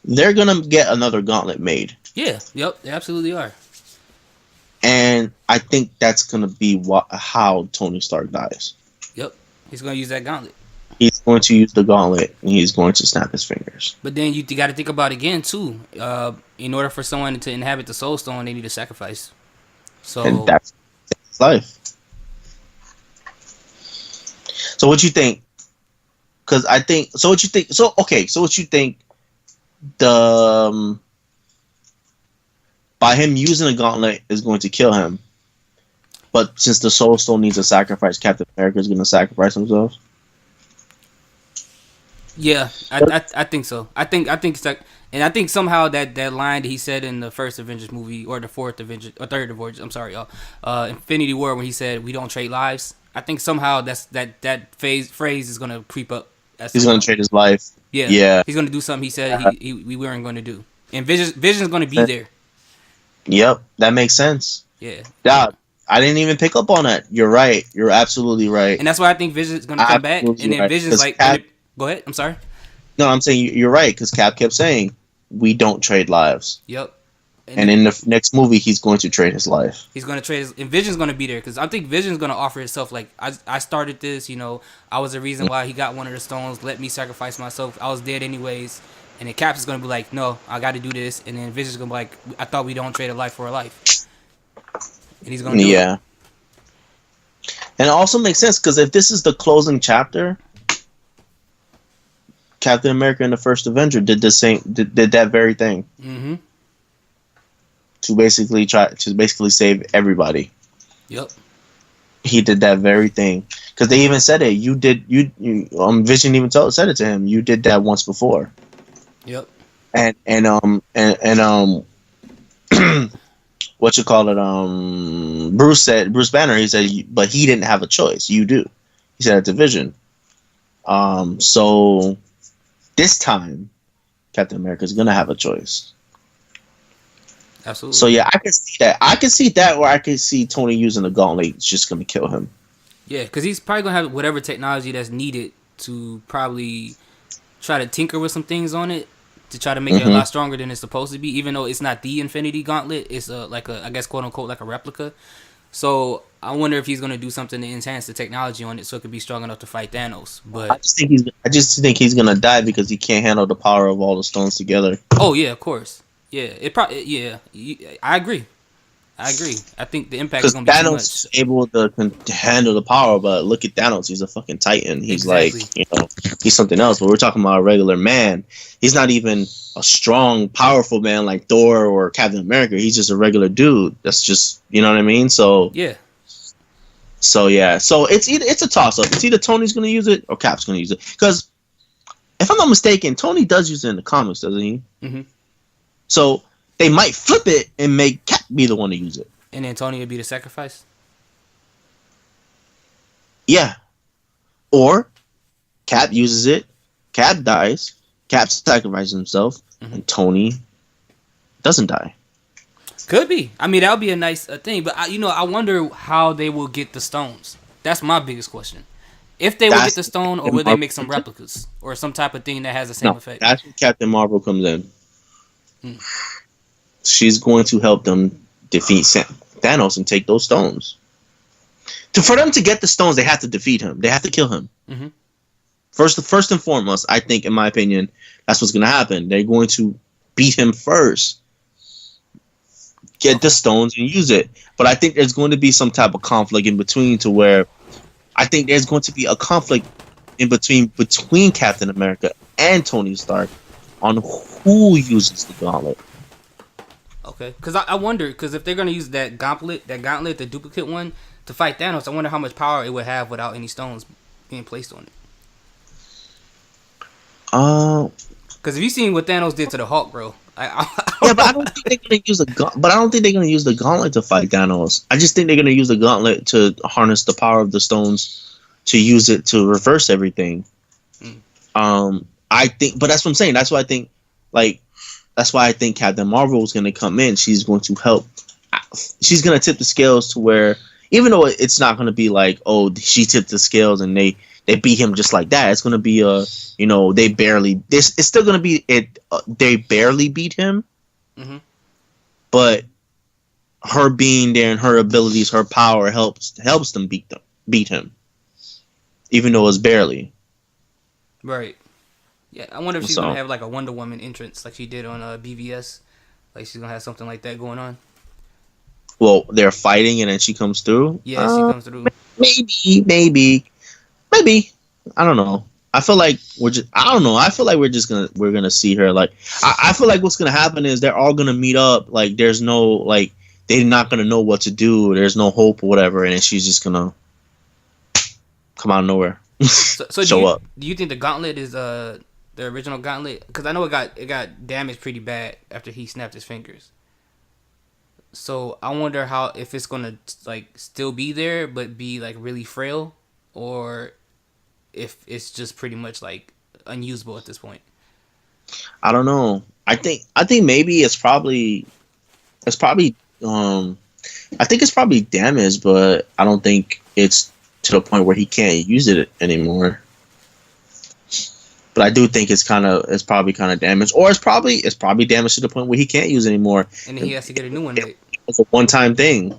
they're gonna get another gauntlet made. Yeah, yep, they absolutely are. And I think that's gonna be how Tony Stark dies. Yep, he's gonna use that gauntlet. He's going to use the gauntlet and he's going to snap his fingers. But then you got to think about it again too. In order for someone to inhabit the Soul Stone, they need a sacrifice. So And that's his life. So what you think? Because I think so. What you think? So okay. So what you think? The by him using a gauntlet is going to kill him. But since the Soul Stone needs a sacrifice, Captain America is going to sacrifice himself. yeah, I think so. I think and I think somehow that line that he said in the first Avengers movie or the fourth Avengers or third Avengers, I'm sorry, y'all, Infinity War, when he said we don't trade lives. I think somehow that phrase is gonna creep up. He's going to trade his life. Yeah, Yeah. he's gonna do something he said we weren't going to do, and Vision's gonna be there. Yep, that makes sense. Yeah, Yeah, I didn't even pick up on that. You're right. You're absolutely right. and that's why I think Vision's gonna come back, and then right. Vision's like, Cap, go ahead. I'm sorry. no, I'm saying you're right because Cap kept saying we don't trade lives, Yep. and in the next movie he's going to trade his life. He's gonna trade his, and Vision's gonna be there because I think Vision's gonna offer himself like I started this, I was the reason why he got one of the stones. Let me sacrifice myself. I was dead anyways, and then Caps is gonna be like, no, I got to do this, and then Vision's gonna be like, I thought we don't trade a life for a life, and he's gonna do it. And it also makes sense because if this is the closing chapter, Captain America and the First Avenger did that very thing. Mm-hmm. To basically save everybody. Yep. He did that very thing because they even said it. Vision even said it to him. You did that once before. Yep. And what you call it? Bruce Banner. He said, but he didn't have a choice. You do. He said it to Vision. So this time, Captain America is gonna have a choice. Absolutely. So yeah, I can see that. I can see that, or I can see Tony using the gauntlet. It's just gonna kill him. Yeah, because he's probably gonna have whatever technology that's needed to probably try to tinker with some things on it to try to make it a lot stronger than it's supposed to be. Even though it's not the Infinity Gauntlet, it's like a, I guess, quote unquote, like a replica. So I wonder if he's gonna do something to enhance the technology on it so it could be strong enough to fight Thanos. But I just think he's gonna die because he can't handle the power of all the stones together. oh yeah, of course. Yeah, it probably. Yeah, I agree. I think the impact is Because gonna be Thanos too is much. able to handle the power, but look at Thanos. He's a fucking titan. He's Exactly. he's something else. But we're talking about a regular man. He's not even a strong, powerful man like Thor or Captain America. He's just a regular dude. That's just, you know what I mean? So Yeah. So it's a toss up. It's either Tony's gonna use it or Cap's gonna use it. Because if I'm not mistaken, Tony does use it in the comics, doesn't he? Mm-hmm. So they might flip it and make Cap be the one to use it. And then Tony would be the sacrifice. Yeah. Or Cap uses it, Cap dies, Cap sacrifices himself, and Tony doesn't die. Could be. I mean, that would be a nice thing. But I wonder how they will get the stones. That's my biggest question. If they will get the stone, or will they make some replicas or some type of thing that has the same effect? That's where Captain Marvel comes in. She's going to help them defeat Thanos and take those stones. For them to get the stones, they have to defeat him. They have to kill him. Mm-hmm. First and foremost, I think, in my opinion, that's what's going to happen. They're going to beat him first, get the stones, and use it. But I think there's going to be some type of conflict in between, to where I think there's going to be a conflict in between Captain America and Tony Stark on who uses the gauntlet. Okay, because I wonder, because if they're gonna use that gauntlet, the duplicate one, to fight Thanos, I wonder how much power it would have without any stones being placed on it. Because if you seen what Thanos did to the Hulk, bro, but I don't think they're gonna use I don't think they're gonna use the gauntlet to fight Thanos. I just think they're gonna use the gauntlet to harness the power of the stones, to use it to reverse everything. I think, but that's what I'm saying. That's why I think, that's why I think Captain Marvel is gonna come in. She's going to help. She's gonna tip the scales to where, even though it's not gonna be like, oh, she tipped the scales and they they beat him just like that. It's gonna be they barely. This it's still gonna be it. They barely beat him, Mm-hmm. but her being there and her abilities, her power helps them beat him, even though it's barely. Right. Yeah, I wonder if she's So, gonna have like a Wonder Woman entrance like she did on BVS. Like she's gonna have something like that going on. well, they're fighting and then she comes through. Yeah, she comes through. Maybe. I don't know. I feel like we're just. I don't know. I feel like we're gonna see her. Like I feel like what's gonna happen is they're all gonna meet up. Like there's no like they're not gonna know what to do. There's no hope or whatever, and then she's just gonna come out of nowhere. So Show up. Do you think the gauntlet is the original gauntlet? Because I know it got damaged pretty bad after he snapped his fingers. So I wonder if it's gonna like still be there but be like really frail, or if it's just pretty much like unusable at this point. I don't know. I think maybe it's probably I think it's probably damaged, but I don't think it's to the point where he can't use it anymore. But I do think it's probably kind of damaged, or it's probably damaged to the point where he can't use it anymore. And then he has to get a new one made. It's a one-time thing.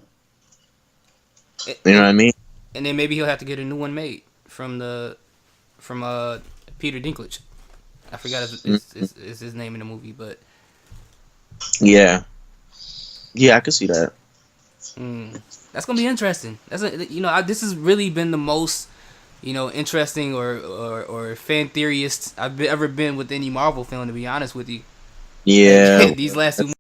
You know what I mean? And then maybe he'll have to get a new one made from Peter Dinklage. I forgot is his name in the movie, but yeah, I could see that. That's gonna be interesting. This has really been the most interesting or fan theorist I've ever been with any Marvel film, to be honest with you. Yeah, these last 2